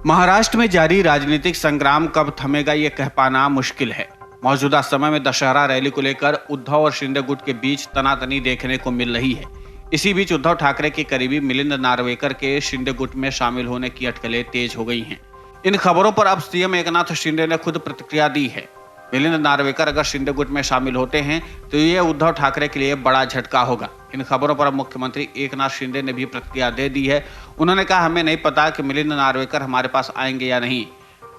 महाराष्ट्र में जारी राजनीतिक संग्राम कब थमेगा ये कह पाना मुश्किल है। मौजूदा समय में दशहरा रैली को लेकर उद्धव और शिंदे गुट के बीच तनातनी देखने को मिल रही है। इसी बीच उद्धव ठाकरे के करीबी मिलिंद नार्वेकर के शिंदे गुट में शामिल होने की अटकलें तेज हो गई हैं। इन खबरों पर अब सीएम एकनाथ शिंदे ने खुद प्रतिक्रिया दी है। मिलिंद नार्वेकर अगर शिंदे गुट में शामिल होते हैं तो ये उद्धव ठाकरे के लिए बड़ा झटका होगा। इन खबरों पर मुख्यमंत्री एकनाथ शिंदे ने भी प्रतिक्रिया दे दी है। उन्होंने कहा, हमें नहीं पता कि मिलिंद नार्वेकर हमारे पास आएंगे या नहीं।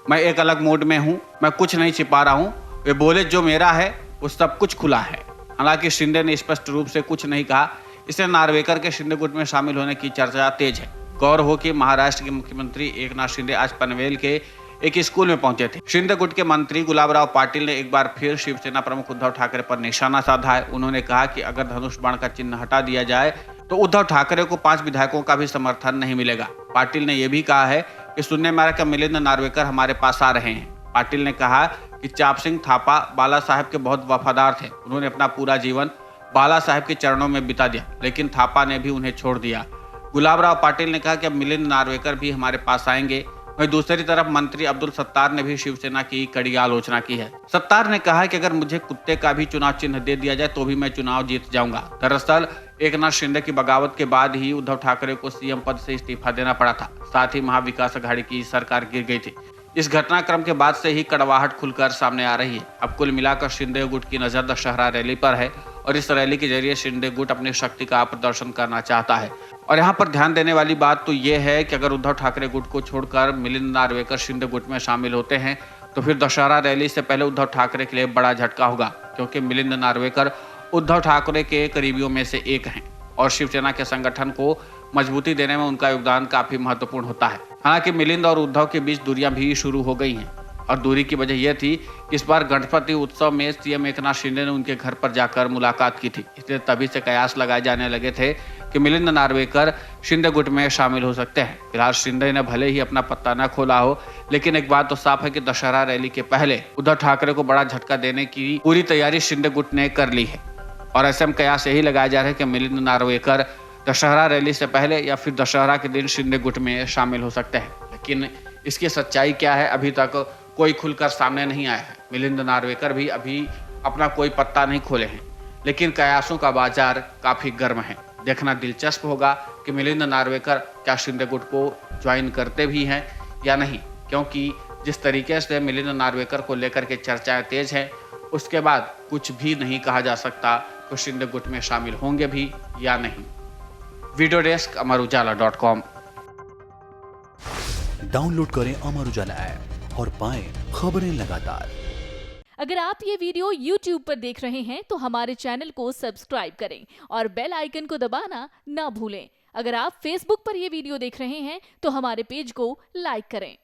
मैं एक अलग मूड में हूँ, मैं कुछ नहीं छिपा रहा हूँ। वे बोले जो मेरा है वो सब कुछ खुला है। हालांकि शिंदे ने स्पष्ट रूप से कुछ नहीं कहा। इससे नार्वेकर के शिंदे गुट में शामिल होने की चर्चा तेज है। गौर हो कि महाराष्ट्र के मुख्यमंत्री एकनाथ शिंदे आज पनवेल के एक स्कूल में पहुंचे थे। शिंदे गुट के मंत्री गुलाबराव पाटिल ने एक बार फिर शिवसेना प्रमुख उद्धव ठाकरे पर निशाना साधा है। उन्होंने कहा कि अगर धनुष बाण का चिन्ह हटा दिया जाए तो उद्धव ठाकरे को 5 विधायकों का भी समर्थन नहीं मिलेगा। पाटिल ने यह भी कहा है कि सुनने में आ रहा है कि मिलिंद नार्वेकर हमारे पास आ रहे हैं। पाटिल ने कहा कि चाप सिंह थापा बाला साहब के बहुत वफादार थे। उन्होंने अपना पूरा जीवन बाला साहब के चरणों में बिता दिया, लेकिन थापा ने भी उन्हें छोड़ दिया। गुलाबराव पाटिल ने कहा कि अब मिलिंद नार्वेकर भी हमारे पास आएंगे। वहीं दूसरी तरफ मंत्री अब्दुल सत्तार ने भी शिवसेना की कड़ी आलोचना की है। सत्तार ने कहा कि अगर मुझे कुत्ते का भी चुनाव चिन्ह दे दिया जाए तो भी मैं चुनाव जीत जाऊंगा। दरअसल एकनाथ शिंदे की बगावत के बाद ही उद्धव ठाकरे को सीएम पद से इस्तीफा देना पड़ा था। साथ ही महाविकास अघाड़ी की सरकार गिर गई थी। इस घटनाक्रम के बाद से ही कड़वाहट खुलकर सामने आ रही है। अब कुल मिलाकर शिंदे गुट की नजर दशहरा रैली पर है और इस रैली के जरिए शिंदे गुट अपनी शक्ति का प्रदर्शन करना चाहता है। और यहाँ पर ध्यान देने वाली बात तो ये है कि अगर उद्धव ठाकरे गुट को छोड़कर मिलिंद नार्वेकर शिंदे गुट में शामिल होते हैं तो फिर दशहरा रैली से पहले उद्धव ठाकरे के लिए बड़ा झटका होगा, क्योंकि मिलिंद नार्वेकर उद्धव ठाकरे के करीबियों में से एक हैं और शिवसेना के संगठन को मजबूती देने में उनका योगदान काफी महत्वपूर्ण होता है। हालांकि मिलिंद और उद्धव के बीच दूरियां भी शुरू हो गई हैं और दूरी की वजह यह थी कि इस बार गणपति उत्सव में सीएम एकनाथ शिंदे ने उनके घर पर जाकर मुलाकात की थी। इसलिए तभी से कयास लगाए जाने लगे थे कि मिलिंद नार्वेकर शिंदे गुट में शामिल हो सकते हैं। फिलहाल शिंदे ने भले ही अपना पत्ता न खोला हो, लेकिन एक बात तो साफ है कि दशहरा रैली के पहले उद्धव ठाकरे को बड़ा झटका देने की पूरी तैयारी शिंदे गुट ने कर ली है। और ऐसे में कयास यही लगाया जा रहा है कि मिलिंद नार्वेकर दशहरा रैली से पहले या फिर दशहरा के दिन शिंदे गुट में शामिल हो सकते हैं। लेकिन इसकी सच्चाई क्या है अभी तक कोई खुलकर सामने नहीं आया है। मिलिंद नार्वेकर भी अभी अपना कोई पत्ता नहीं खोले हैं, लेकिन कयासों का बाजार काफी गर्म है। देखना दिलचस्प होगा कि मिलिंद नार्वेकर क्या शिंदे गुट को ज्वाइन करते भी हैं या नहीं, क्योंकि जिस तरीके से मिलिंद नार्वेकर को लेकर के चर्चाएं तेज हैं, उसके बाद कुछ भी नहीं कहा जा सकता तो शिंदे गुट में शामिल होंगे भी या नहीं। Video desk अमरउजाला.com। डाउनलोड करें अमर उजाला ऐप और पाएं खबरें लगातार। अगर आप ये वीडियो YouTube पर देख रहे हैं तो हमारे चैनल को सब्सक्राइब करें और बेल आइकन को दबाना ना भूलें। अगर आप Facebook पर ये वीडियो देख रहे हैं तो हमारे पेज को लाइक करें।